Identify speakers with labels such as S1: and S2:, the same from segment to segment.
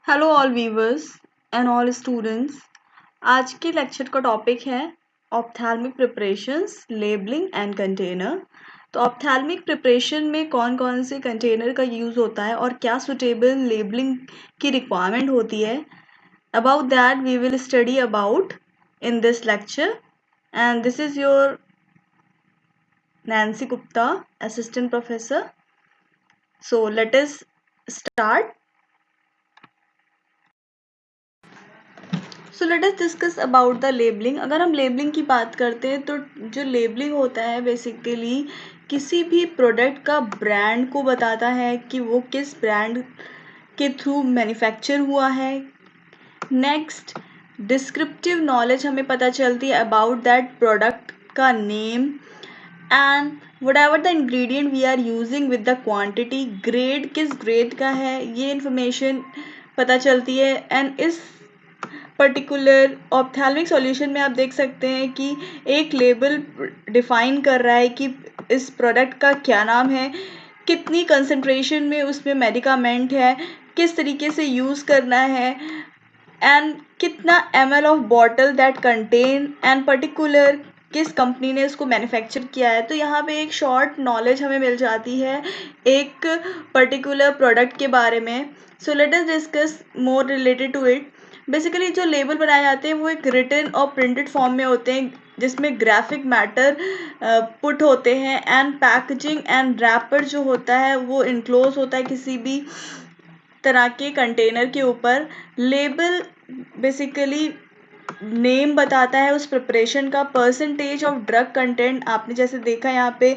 S1: Hello all viewers and all students. आज के lecture का टॉपिक है ophthalmic preparations, labelling and container. तो ऑप्थेल्मिक प्रिपरेशन में कौन कौन से कंटेनर का यूज़ होता है और क्या सुटेबल लेबलिंग की रिक्वायरमेंट होती है, about that we will study about in this lecture. And this is your Nancy Gupta, assistant professor. So let us start. So let us discuss about the labeling. अगर हम labelling की बात करते हैं तो जो लेबलिंग होता है बेसिकली किसी भी प्रोडक्ट का ब्रांड को बताता है कि वो किस ब्रांड के थ्रू मैन्युफैक्चर हुआ है। नेक्स्ट, डिस्क्रिप्टिव नॉलेज हमें पता चलती है अबाउट दैट प्रोडक्ट का name and whatever the ingredient we are using with the quantity, grade किस ग्रेड का है ये इंफॉर्मेशन पता चलती है। एंड इस पर्टिकुलर ऑप्थेल्मिक सॉल्यूशन में आप देख सकते हैं कि एक लेबल डिफाइन कर रहा है कि इस प्रोडक्ट का क्या नाम है, कितनी कंसंट्रेशन में उसमें मेडिकामेंट है, किस तरीके से यूज़ करना है एंड कितना ml of bottle that contain and particular किस कंपनी ने इसको मैन्युफैक्चर किया है। तो यहाँ पे एक शॉर्ट नॉलेज हमें मिल जाती है एक पर्टिकुलर प्रोडक्ट के बारे में। So let us discuss more related to it. Basically जो लेबल बनाए जाते हैं वो एक रिटन और प्रिंटेड फॉर्म में होते हैं जिसमें ग्राफिक मैटर पुट होते हैं एंड पैकेजिंग एंड रैपर जो होता है वो इनक्लोज होता है किसी भी तरह के कंटेनर के ऊपर। लेबल बेसिकली नेम बताता है उस प्रिपरेशन का, परसेंटेज ऑफ ड्रग कंटेंट आपने जैसे देखा यहाँ पे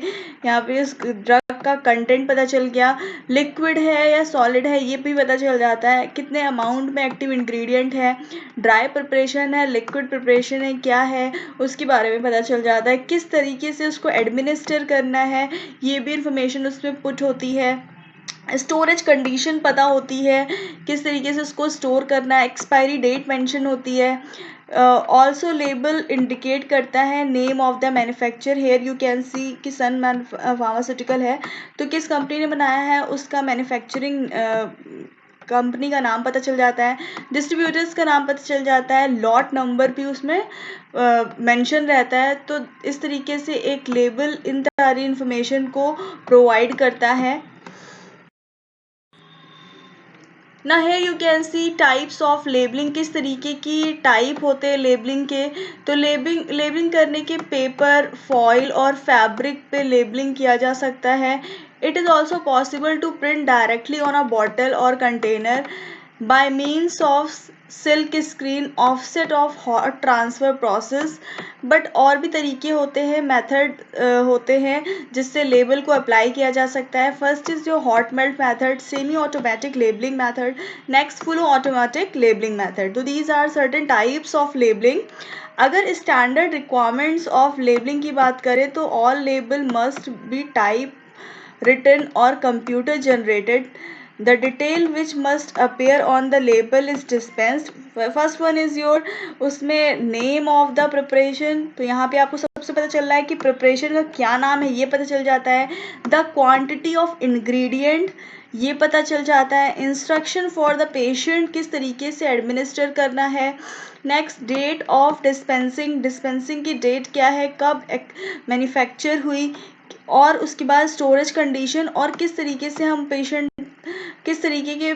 S1: इस ड्रग का कंटेंट पता चल गया, लिक्विड है या सॉलिड है ये भी पता चल जाता है, कितने अमाउंट में एक्टिव इंग्रेडिएंट है, ड्राई प्रिपरेशन है, लिक्विड प्रिपरेशन है, क्या है उसके बारे में पता चल जाता है, किस तरीके से उसको एडमिनिस्टर करना है ये भी इंफॉर्मेशन उसमें पुट होती है। स्टोरेज कंडीशन पता होती है किस तरीके से उसको स्टोर करना है, एक्सपायरी डेट मेंशन होती है। ऑल्सो लेबल इंडिकेट करता है name of the manufacture. Here you can see कि सन फार्मास्यूटिकल है तो किस कंपनी ने बनाया है उसका मैन्युफैक्चरिंग कंपनी का नाम पता चल जाता है, डिस्ट्रीब्यूटर्स का नाम पता चल जाता है, लॉट नंबर भी उसमें मेंशन रहता है। तो इस तरीके से एक लेबल इन सारी इंफॉर्मेशन को प्रोवाइड करता है। ना है you can C types of labelling, किस तरीके की टाइप होते हैं लेबलिंग के। तो लेबलिंग करने के पेपर, फॉइल और फैब्रिक पे लेबलिंग किया जा सकता है। It is also possible to print directly on a bottle और container by means of silk screen, offset of hot transfer process. But और भी तरीके होते हैं, मेथड होते हैं जिससे लेबल को अप्लाई किया जा सकता है। फर्स्ट इज़ जो hot melt method, semi automatic labelling method, next full automatic labelling method. तो these are certain types of labelling. अगर स्टैंडर्ड रिक्वायरमेंट्स ऑफ लेबलिंग की बात करें तो all label must be type written or computer generated. The detail which must appear on the label is dispensed. First one is your उसमें name of the preparation। तो यहाँ पे आपको सबसे पता चल रहा है कि प्रिपरेशन का क्या नाम है ये पता चल जाता है। द क्वांटिटी ऑफ इंग्रेडिएंट ये पता चल जाता है। इंस्ट्रक्शन फॉर द पेशेंट किस तरीके से एडमिनिस्टर करना है। नेक्स्ट, डेट ऑफ डिस्पेंसिंग की डेट क्या है, कब मैन्युफैक्चर हुई, और उसके बाद स्टोरेज कंडीशन और किस तरीके से हम पेशेंट किस तरीके के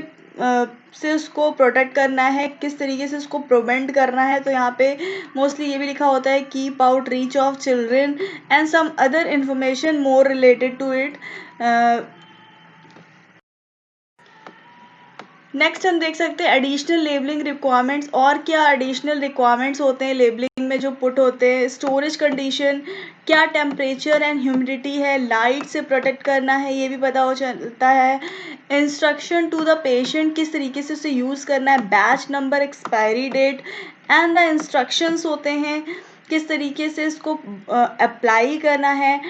S1: से उसको प्रोटेक्ट करना है, किस तरीके से उसको प्रिवेंट करना है। तो यहाँ पे मोस्टली ये भी लिखा होता है keep out reach of children and some other information more related to it. Next हम देख सकते हैं एडिशनल लेबलिंग रिक्वायरमेंट्स। और क्या एडिशनल रिक्वायरमेंट्स होते हैं लेबलिंग में जो पुट होते हैं। स्टोरेज कंडीशन, क्या टेम्परेचर एंड ह्यूमिडिटी है, लाइट से प्रोटेक्ट करना है ये भी पता हो चलता है। इंस्ट्रक्शन टू द पेशेंट किस तरीके से उसे यूज़ करना है, batch number, expiry date and the instructions होते हैं किस तरीके से इसको अप्लाई करना है।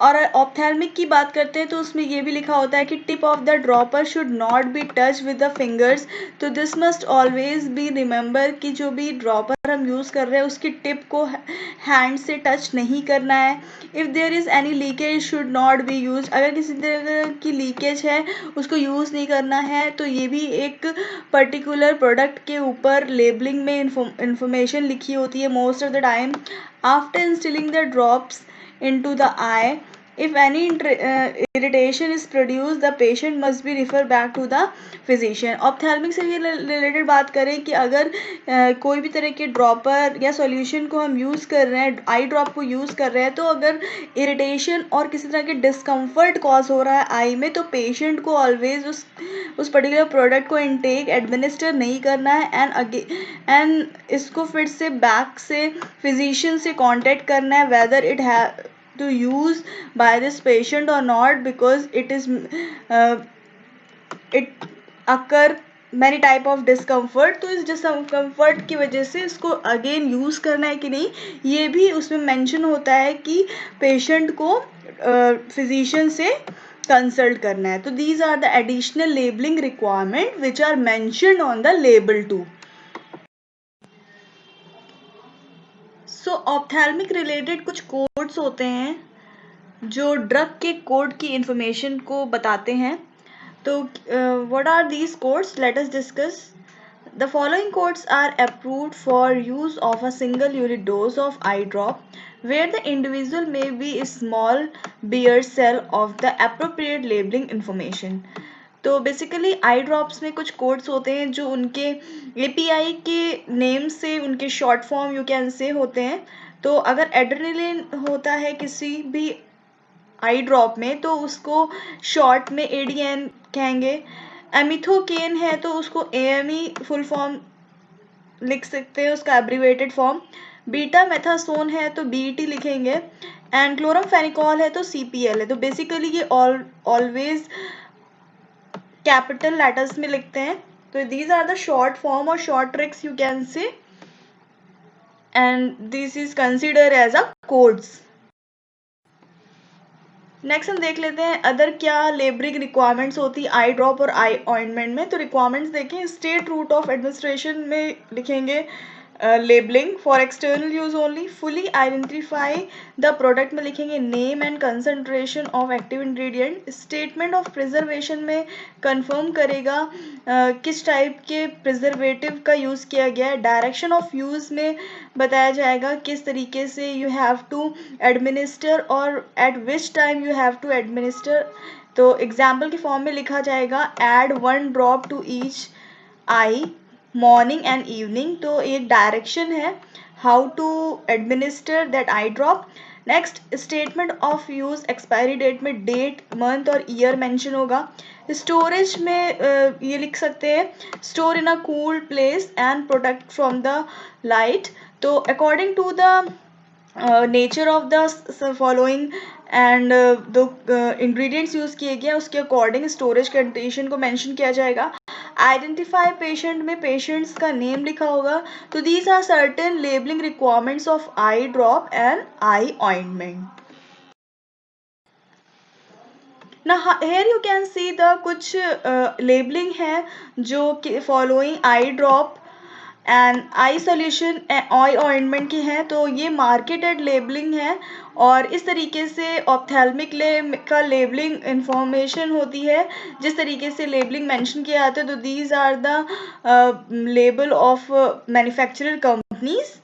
S1: और ऑप्थेल्मिक की बात करते हैं तो उसमें ये भी लिखा होता है कि tip of the dropper should not be touch with the fingers. तो this must always be remember कि जो भी ड्रॉपर हम यूज़ कर रहे हैं उसकी टिप को हैंड से टच नहीं करना है। If there is any leakage should not be use, अगर किसी तरह की लीकेज है उसको यूज़ नहीं करना है। तो ये भी एक पर्टिकुलर प्रोडक्ट के ऊपर लेबलिंग में इंफॉर्मेशन लिखी होती है most of the time. After instilling the drops into the eye, if any irritation is produced, the patient must be refer back to the physician। Ophthalmic से रिलेटेड बात करें कि अगर कोई भी तरह के ड्रॉपर या सॉल्यूशन को हम यूज़ कर रहे हैं, आई ड्रॉप को यूज़ कर रहे हैं, तो अगर इरिटेशन और किसी तरह के डिस्कम्फर्ट कॉज हो रहा है आई में, तो पेशेंट को ऑलवेज उस पर्टिकुलर प्रोडक्ट को इनटेक एडमिनिस्टर नहीं करना है एंड इसको फिर से बैक से फिजिशियन से कांटेक्ट करना है whether it have to use by this patient और not, because it is it occur many type of discomfort. तो इस डिस्कम्फर्ट की वजह से इसको अगेन यूज़ करना है कि नहीं, ये भी उसमें मेंशन होता है कि पेशेंट को फिजिशियन से कंसल्ट करना है। तो these are the additional labeling requirement which are mentioned on the label too. So ophthalmic related कुछ कोड्स होते हैं जो ड्रग के कोड की इंफॉर्मेशन को बताते हैं। तो what are these codes, let us discuss. The following codes are approved for use of a single unit dose of eye drop where the individual may be a small beer cell of the appropriate labeling information। तो basically eye drops में कुछ codes होते हैं जो उनके API के name से उनके शॉर्ट फॉर्म यू कैन से होते हैं। तो अगर एड्रेनलिन होता है किसी भी आई ड्रॉप में तो उसको शॉर्ट में एडीएन कहेंगे। एमिथोकेन है तो उसको एएमई फुल फॉर्म लिख सकते हैं, उसका एब्रीवेटेड फॉर्म। बीटा मेथासोन है तो बीटी लिखेंगे एंड क्लोरामफेनिकॉल है तो सीपीएल है। तो बेसिकली ये ऑलवेज कैपिटल लेटर्स में लिखते हैं। तो these are the short form और short tricks you can say and this is consider as a codes. Next हम देख लेते हैं अदर क्या लेबलिंग रिक्वायरमेंट्स होती है आई ड्रॉप और आई ऑइंटमेंट में। तो रिक्वायरमेंट्स देखें, स्टेट रूट ऑफ एडमिनिस्ट्रेशन में लिखेंगे labelling for external use only, fully identify the product में लिखेंगे name and concentration of active ingredient. Statement of preservation में कंफर्म करेगा किस टाइप के प्रिजर्वेटिव का यूज़ किया गया है। डायरेक्शन ऑफ यूज़ में बताया जाएगा किस तरीके से यू हैव टू एडमिनिस्टर और at which time you have to administer. तो एग्जाम्पल के फॉर्म में लिखा जाएगा add 1 drop to each eye morning and evening. तो एक डायरेक्शन है how to administer that eye drop. Next statement of use, expiry date में डेट मंथ और ईयर मेंशन होगा। स्टोरेज में ये लिख सकते हैं store in a cool place and protect from the light. तो according to the nature of the following and the ingredients use किए गए उसके अकॉर्डिंग स्टोरेज कंडीशन को मेंशन किया जाएगा। आइडेंटिफाई पेशेंट में पेशेंट्स का नेम लिखा होगा। तो these are certain labelling requirements of eye drop and eye ointment. ना here you can see the कुछ लेबलिंग है जो कि following eye drop and eye solution eye ointment की है। तो ये मार्केटेड लेबलिंग है और इस तरीके से ऑप्थेल्मिक का लेबलिंग इंफॉर्मेशन होती है जिस तरीके से लेबलिंग मेंशन किया जाता है। तो these are the label of manufacturer companies.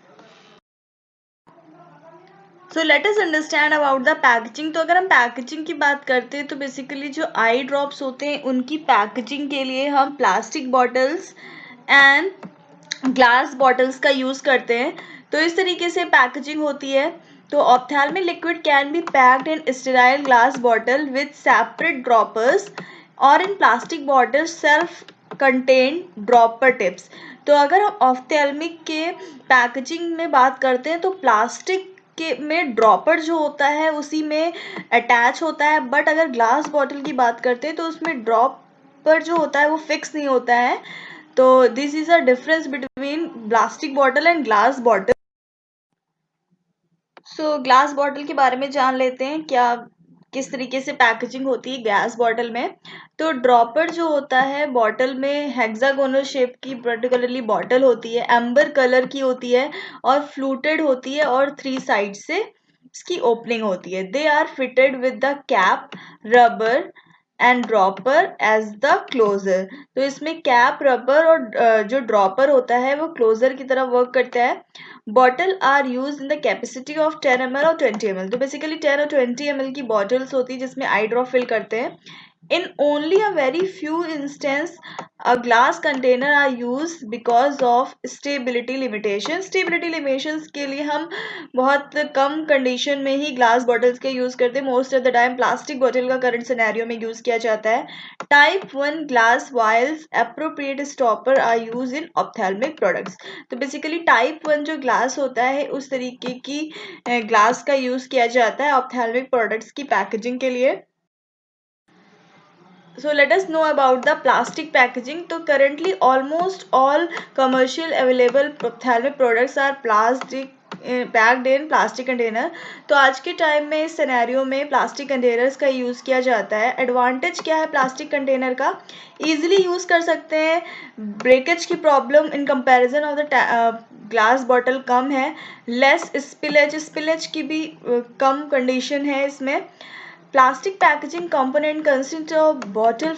S1: So let us understand about the packaging. तो अगर हम पैकेजिंग की बात करते हैं तो बेसिकली जो आई ड्रॉप्स होते हैं उनकी पैकेजिंग के लिए हम plastic bottles and glass bottles का यूज़ करते हैं। तो इस तरीके से पैकेजिंग होती है। तो ophthalmic liquid can be packed in sterile glass bottle with separate droppers और in plastic bottle self contain dropper tips. तो अगर हम ऑप्थेल्मिक के पैकेजिंग में बात करते हैं तो प्लास्टिक के में ड्रॉपर जो होता है उसी में अटैच होता है, बट अगर ग्लास बॉटल की बात करते हैं तो उसमें ड्रॉपर जो होता है वो फिक्स नहीं होता है। तो this is a difference between plastic bottle and glass bottle. So glass bottle के बारे में जान लेते हैं क्या किस तरीके से पैकेजिंग होती है गैस बॉटल में। तो ड्रॉपर जो होता है बॉटल में हेक्सागोनल शेप की पर्टिकुलरली बॉटल होती है, एम्बर कलर की होती है और फ्लूटेड होती है और 3 साइड से इसकी ओपनिंग होती है। They are fitted with the cap, rubber and dropper as the closure. तो इसमें कैप, रबर और जो ड्रॉपर होता है वो क्लोजर की तरह वर्क करता है। Bottle are use in the capacity of 10 ml और 20 ml। तो बेसिकली 10 और 20 ml की बॉटल्स होती है जिसमें आई ड्रॉप फिल करते हैं। In only a very few instances, a glass container are used because of stability limitations. Stability limitations के लिए हम बहुत कम कंडीशन में ही ग्लास बॉटल्स के यूज़ करते हैं। Most of the time plastic bottle का करंट सिनेरियो में यूज़ किया जाता है। Type 1 glass vials appropriate stopper are use in ophthalmic products. तो बेसिकली टाइप 1 जो ग्लास होता है उस तरीके की ग्लास का यूज़ किया जाता है ऑप्थेल्मिक प्रोडक्ट्स की पैकेजिंग के लिए। So let us know about the plastic packaging. तो currently almost all commercial available ophthalmic products are plastic packed in plastic container. तो आज के टाइम में इस सिनेरियो में प्लास्टिक कंटेनर्स का यूज़ किया जाता है। एडवांटेज क्या है प्लास्टिक कंटेनर का? ईजिली यूज़ कर सकते हैं, ब्रेकेज की problem in comparison of the glass bottle कम है, लेस स्पिलेज की भी कम कंडीशन है इसमें। Plastic packaging component consists of bottle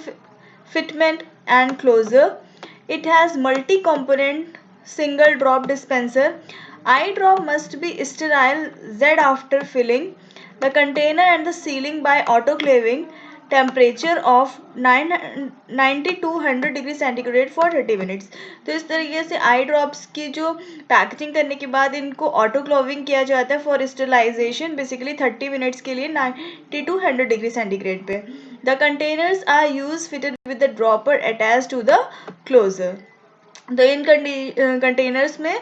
S1: fitment and closure. It has multi-component single drop dispenser. Eye drop must be sterile Z after filling. The container and the sealing by autoclaving. Temperature of 90 to 100 degree centigrade for 30 minutes. तो इस तरीके से eye drops की जो packaging करने के बाद इनको ऑटोक्लोविंग किया जाता है फॉर स्टरलाइजेशन, बेसिकली 30 मिनट्स के लिए 90 to 100 डिग्री सेंटीग्रेड पे। The containers are use fitted with the dropper attach to the closure. तो इन कंटेनर्स में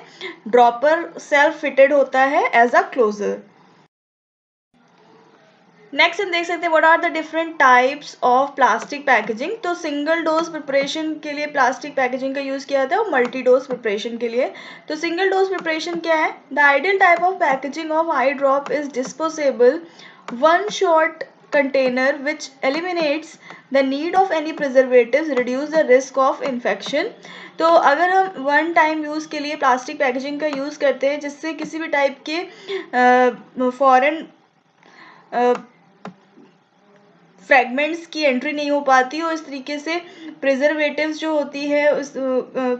S1: ड्रॉपर सेल्फ फिटेड होता है एज अ क्लोजर। नेक्स्ट हम देख सकते हैं what are the different types of plastic packaging. तो सिंगल डोज प्रिपरेशन के लिए प्लास्टिक पैकेजिंग का यूज़ किया जाता है और मल्टी डोज प्रिपरेशन के लिए। तो सिंगल डोज प्रिपरेशन क्या है? The ideal type of packaging of eye drop is disposable one shot container which eliminates the need of any preservatives, reduce the risk of infection. तो अगर हम one time use के लिए plastic packaging का use करते हैं जिससे किसी भी टाइप के फॉरेन फ्रेगमेंट्स की एंट्री नहीं हो पाती और इस तरीके से प्रिजर्वेटिव्स जो होती है उस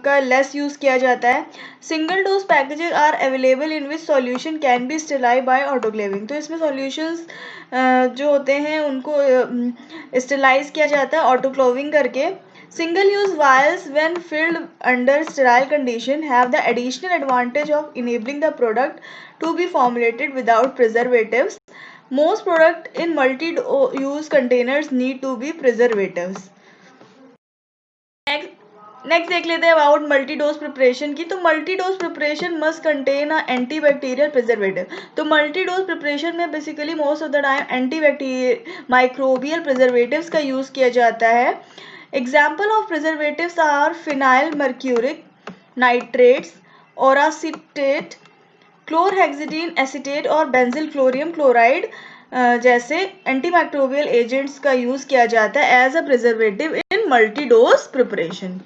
S1: का लेस यूज़ किया जाता है। Single dose packages are available in which solution can be sterilize by autoclaving. तो इसमें सॉल्यूशंस जो होते हैं उनको स्टेलाइज किया जाता है ऑटोक्लोविंग करके। Single use vials when filled under sterile condition have the additional advantage of enabling the product to be formulated without preservatives. Most products in multi-use containers need to be preservatives. Next देख लेते हैं about multi dose preparation की। तो multi dose preparation must contain a antibacterial preservative. तो multi dose preparation में basically most of the time antibacterial microbial preservatives का use किया जाता है। Example of preservatives are phenyl mercuric nitrates, or acetate, chlorhexidine acetate और benzyl क्लोरियम chloride जैसे antimicrobial agents का यूज़ किया जाता है as a preservative in multi dose preparation.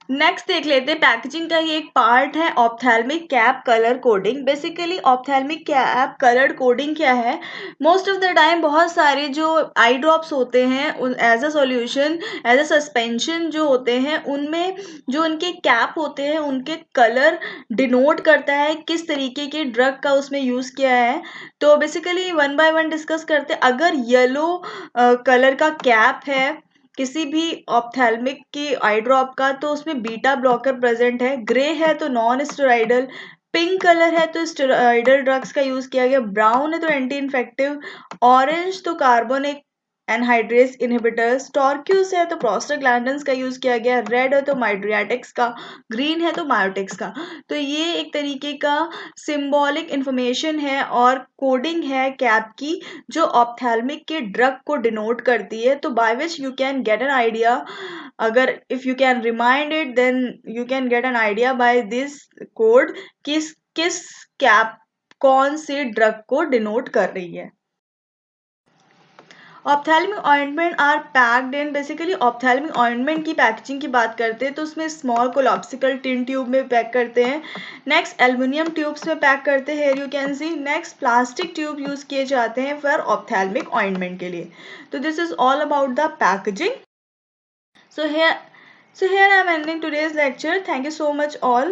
S1: Next देख लेते हैं पैकेजिंग का ही एक पार्ट है ophthalmic cap colour coding. Basically ophthalmic cap colour coding क्या है? मोस्ट ऑफ द टाइम बहुत सारे जो आई ड्रॉप्स होते हैं as a solution, as a suspension जो होते हैं उनमें जो उनके कैप होते हैं उनके कलर डिनोट करता है किस तरीके के ड्रग का उसमें यूज़ किया है। तो basically one by one discuss करते हैं। अगर येलो कलर का कैप है किसी भी ऑप्थेल्मिक की आई ड्रॉप का तो उसमें बीटा ब्लॉकर प्रेजेंट है। ग्रे है तो नॉन स्टेरॉइडल, पिंक कलर है तो स्टेरॉइडल ड्रग्स का यूज़ किया गया, ब्राउन है तो एंटी इन्फेक्टिव, ऑरेंज तो कार्बोनिक एनहाइड्रेस इनहिबिटर्स, टॉर्क्यूस है तो प्रोस्टाग्लैंडिन्स का यूज़ किया गया, रेड है तो माइड्रियाटिक्स का, ग्रीन है तो मायोटिक्स का। तो ये एक तरीके का सिंबॉलिक इंफॉर्मेशन है और कोडिंग है कैप की जो ऑप्थेल्मिक के ड्रग को डिनोट करती है। तो by which you can get an idea, अगर if you can remind it then you can get an idea by this code किस कैप कौन से ड्रग को डिनोट कर रही है। Ophthalmic ointment are packed in, basically ophthalmic ointment की packaging की बात करते हैं तो उसमें स्मॉल कोलॉप्सिकल टिन ट्यूब में पैक करते हैं। नेक्स्ट एल्युमिनियम ट्यूब्स में पैक करते हैं, here you can C. Next plastic tube use किए जाते हैं फॉर ऑप्थेल्मिक ऑइंटमेंट के लिए। तो this is all about the packaging. So here I am ending today's lecture. Thank you so much all.